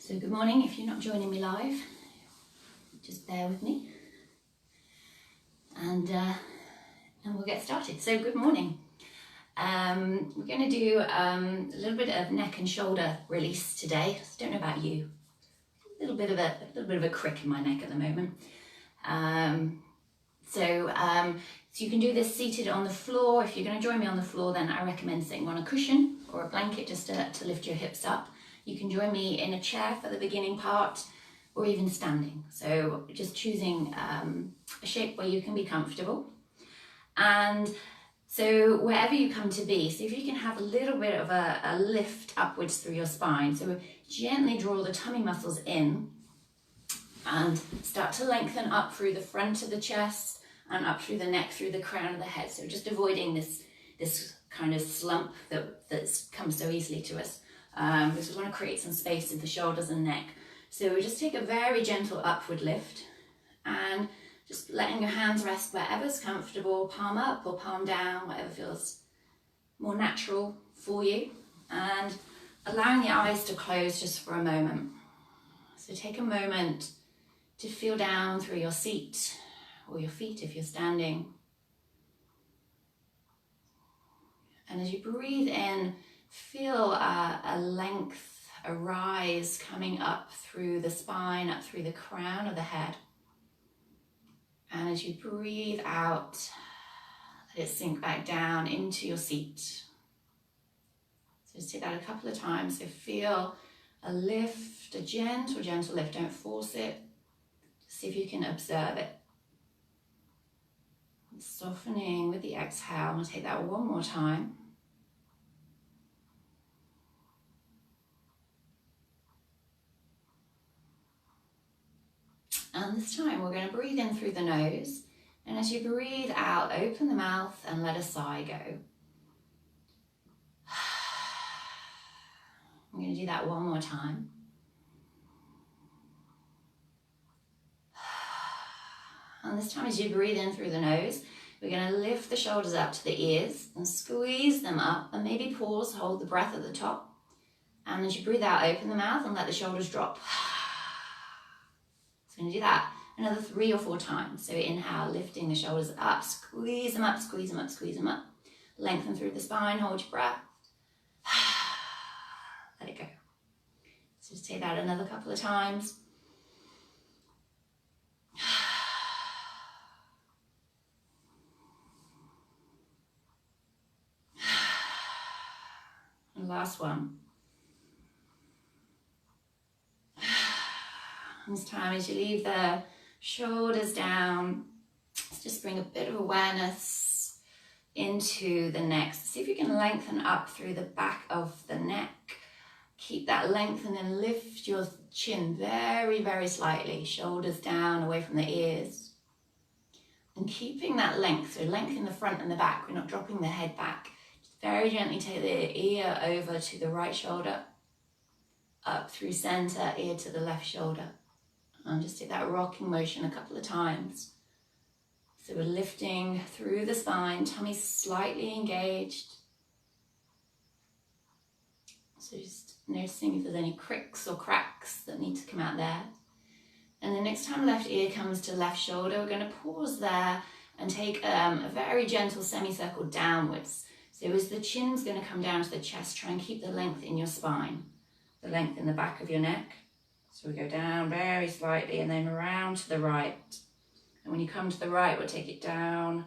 So good morning. If you're not joining me live, just bear with me and we'll get started. So good morning. We're going to do a little bit of neck and shoulder release today. I don't know about you, a little bit of a crick in my neck at the moment. So you can do this seated on the floor. If you're going to join me on the floor, then I recommend sitting on a cushion or a blanket just to lift your hips up. You can join me in a chair for the beginning part, or even standing. So just choosing a shape where you can be comfortable. And so wherever you come to be, see if you can have a little bit of a lift upwards through your spine. So gently draw the tummy muscles in and start to lengthen up through the front of the chest and up through the neck, through the crown of the head. So just avoiding this kind of slump that's comes so easily to us. Because we want to create some space in the shoulders and neck. So we just take a very gentle upward lift and just letting your hands rest wherever's comfortable, palm up or palm down, whatever feels more natural for you. And allowing the eyes to close just for a moment. So take a moment to feel down through your seat or your feet if you're standing. And as you breathe in, feel a length, a rise coming up through the spine, up through the crown of the head. And as you breathe out, let it sink back down into your seat. So just take that a couple of times. So feel a lift, a gentle lift. Don't force it. See if you can observe it. And softening with the exhale. We'll take that one more time. And this time we're going to breathe in through the nose, and as you breathe out, open the mouth and let a sigh go. I'm going to do that one more time. And this time as you breathe in through the nose, we're going to lift the shoulders up to the ears and squeeze them up, and maybe pause, hold the breath at the top. And as you breathe out, open the mouth and let the shoulders drop. So I'm going to do that another 3 or 4 times. So inhale, lifting the shoulders up, squeeze them up, squeeze them up, squeeze them up. Lengthen through the spine, hold your breath. Let it go. So just take that another couple of times. And last one. This time as you leave the shoulders down, just bring a bit of awareness into the neck. See if you can lengthen up through the back of the neck. Keep that length and then lift your chin very, very slightly. Shoulders down, away from the ears. And keeping that length, so length in the front and the back. We're not dropping the head back. Just very gently take the ear over to the right shoulder. Up through center, ear to the left shoulder. And just take that rocking motion a couple of times. So we're lifting through the spine, tummy slightly engaged. So just noticing if there's any cricks or cracks that need to come out there. And the next time left ear comes to left shoulder, we're going to pause there and take a very gentle semicircle downwards. So as the chin's going to come down to the chest, try and keep the length in your spine, the length in the back of your neck. So we go down very slightly and then around to the right. And when you come to the right, we'll take it down,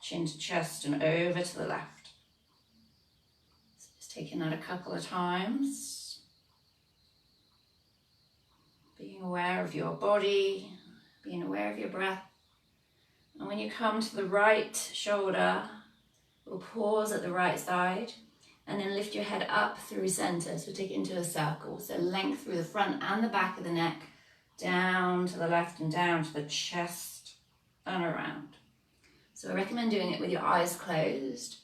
chin to chest and over to the left. So just taking that a couple of times. Being aware of your body, being aware of your breath. And when you come to the right shoulder, we'll pause at the right side. And then lift your head up through center. So take it into a circle. So length through the front and the back of the neck. Down to the left and down to the chest and around. So I recommend doing it with your eyes closed.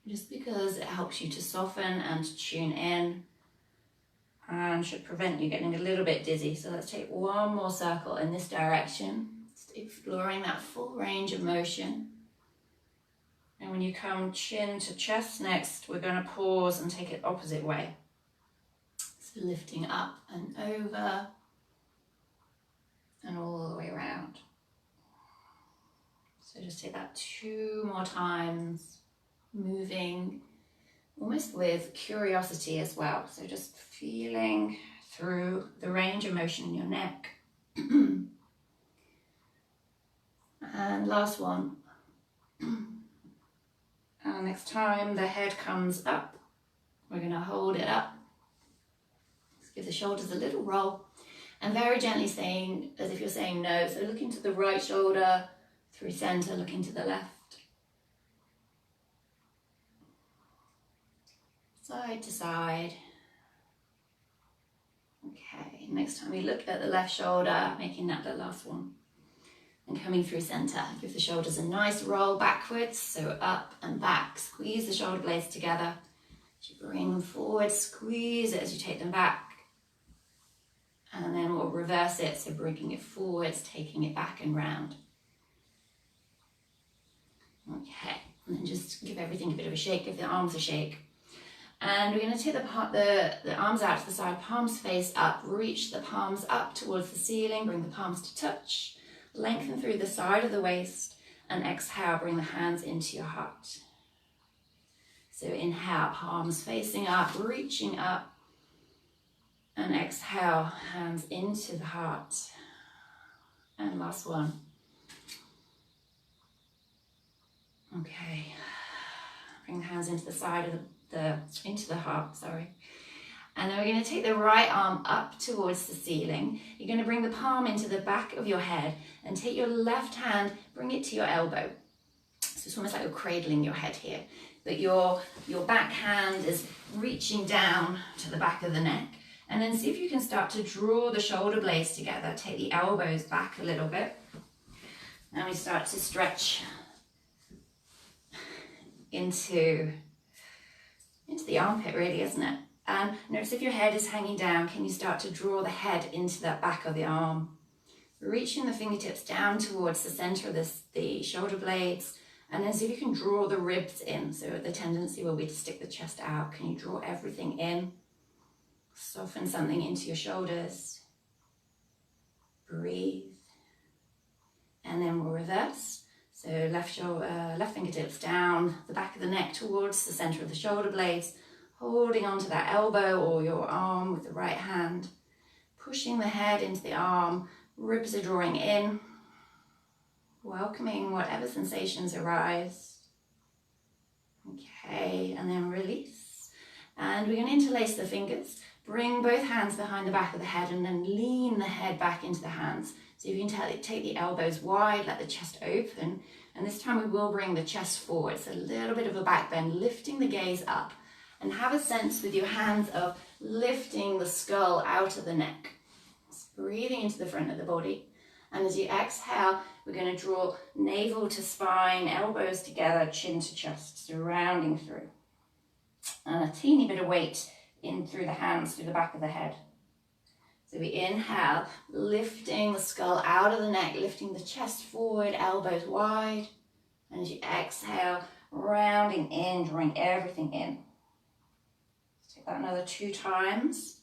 Just because it helps you to soften and to tune in. And should prevent you getting a little bit dizzy. So let's take one more circle in this direction. Just exploring that full range of motion. And when you come chin to chest next, we're going to pause and take it opposite way. So lifting up and over and all the way around. So just take that 2 more times, moving almost with curiosity as well. So just feeling through the range of motion in your neck. And last one. And next time the head comes up, we're going to hold it up. Let's give the shoulders a little roll. And very gently saying, as if you're saying no. So looking to the right shoulder, through center, looking to the left. Side to side. Okay, next time we look at the left shoulder, making that the last one. And coming through center. Give the shoulders a nice roll backwards, so up and back. Squeeze the shoulder blades together. As you bring them forward, squeeze it as you take them back. And then we'll reverse it, so bringing it forwards, taking it back and round. Okay, and then just give everything a bit of a shake, give the arms a shake. And we're going to take the arms out to the side, palms face up, reach the palms up towards the ceiling, bring the palms to touch, lengthen through the side of the waist, and exhale, bring the hands into your heart. So inhale, palms facing up, reaching up, and exhale, hands into the heart. And last one. Okay, bring the hands into the side of into the heart, sorry. And then we're going to take the right arm up towards the ceiling. You're going to bring the palm into the back of your head and take your left hand, bring it to your elbow. So it's almost like you're cradling your head here, but your back hand is reaching down to the back of the neck. And then see if you can start to draw the shoulder blades together. Take the elbows back a little bit. And we start to stretch into the armpit, really, isn't it? And notice if your head is hanging down, can you start to draw the head into that back of the arm? Reaching the fingertips down towards the center of the shoulder blades. And then see if you can draw the ribs in. So the tendency will be to stick the chest out. Can you draw everything in? Soften something into your shoulders. Breathe. And then we'll reverse. So left fingertips down, the back of the neck towards the center of the shoulder blades, holding onto that elbow or your arm with the right hand, pushing the head into the arm, ribs are drawing in, welcoming whatever sensations arise. Okay, and then release. And we're going to interlace the fingers, bring both hands behind the back of the head and then lean the head back into the hands. So you can take the elbows wide, let the chest open, and this time we will bring the chest forward. So a little bit of a back bend, lifting the gaze up, and have a sense with your hands of lifting the skull out of the neck. Just breathing into the front of the body. And as you exhale, we're going to draw navel to spine, elbows together, chin to chest, so rounding through. And a teeny bit of weight in through the hands, through the back of the head. So we inhale, lifting the skull out of the neck, lifting the chest forward, elbows wide. And as you exhale, rounding in, drawing everything in. Let's take that another 2 times.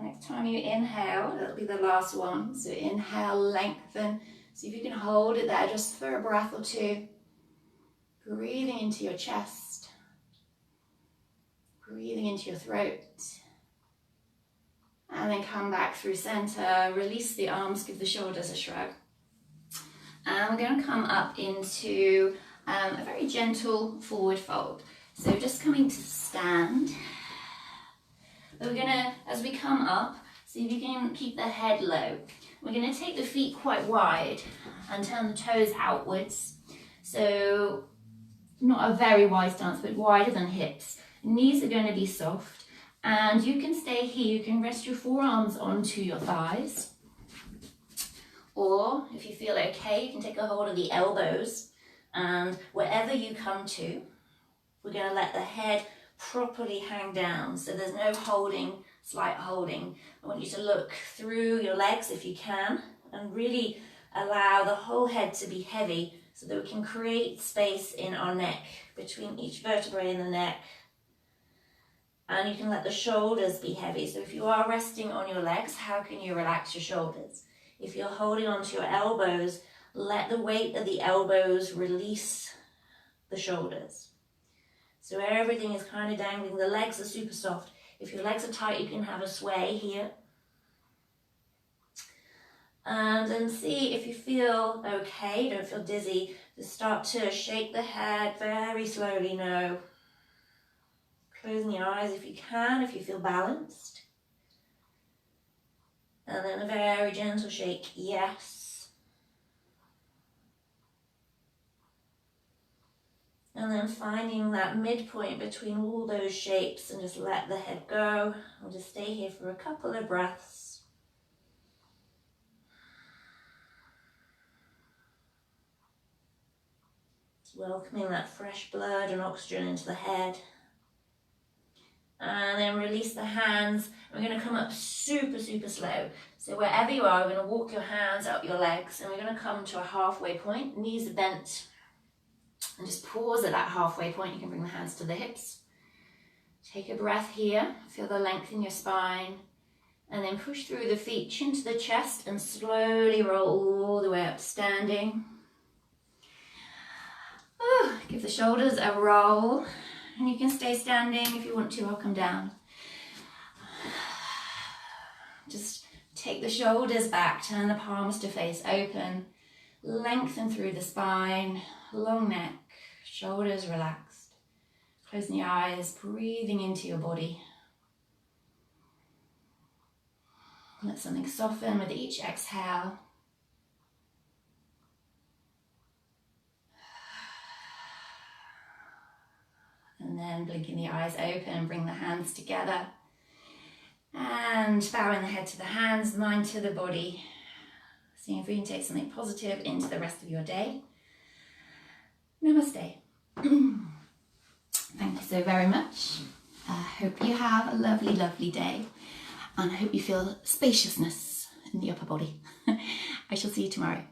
Next time you inhale, that'll be the last one. So inhale, lengthen. See if you can hold it there just for a breath or 2. Breathing into your chest. Breathing into your throat. And then come back through center. Release the arms, give the shoulders a shrug. And we're going to come up into a very gentle forward fold. So just coming to stand. We're going to, as we come up, see if you can keep the head low. We're going to take the feet quite wide and turn the toes outwards. So not a very wide stance, but wider than hips. Knees are going to be soft. And you can stay here. You can rest your forearms onto your thighs. Or if you feel okay, you can take a hold of the elbows. And wherever you come to, we're going to let the head properly hang down, so there's no holding slight holding. I want you to look through your legs if you can and really allow the whole head to be heavy so that we can create space in our neck between each vertebrae in the neck. And you can let the shoulders be heavy. So if you are resting on your legs, how can you relax your shoulders? If you're holding onto your elbows, let the weight of the elbows release the shoulders. So everything is kind of dangling. The legs are super soft. If your legs are tight, you can have a sway here. And then see if you feel okay, don't feel dizzy. Just start to shake the head very slowly, no. Closing your eyes if you can, if you feel balanced. And then a very gentle shake, yes. And then finding that midpoint between all those shapes and just let the head go. I'll just stay here for a couple of breaths. Welcoming that fresh blood and oxygen into the head. And then release the hands. We're going to come up super slow. So wherever you are, we're going to walk your hands up your legs and we're going to come to a halfway point. Knees are bent. And just pause at that halfway point. You can bring the hands to the hips. Take a breath here. Feel the length in your spine. And then push through the feet, chin to the chest and slowly roll all the way up to standing. Give the shoulders a roll, and you can stay standing if you want to. I'll come down. Just take the shoulders back, turn the palms to face open, lengthen through the spine, long neck, shoulders relaxed. Closing the eyes, breathing into your body. Let something soften with each exhale. And then blinking the eyes open, bring the hands together. And bowing the head to the hands, mind to the body. Seeing if we can take something positive into the rest of your day. Namaste. Thank you so very much. I hope you have a lovely, lovely day. And I hope you feel spaciousness in the upper body. I shall see you tomorrow.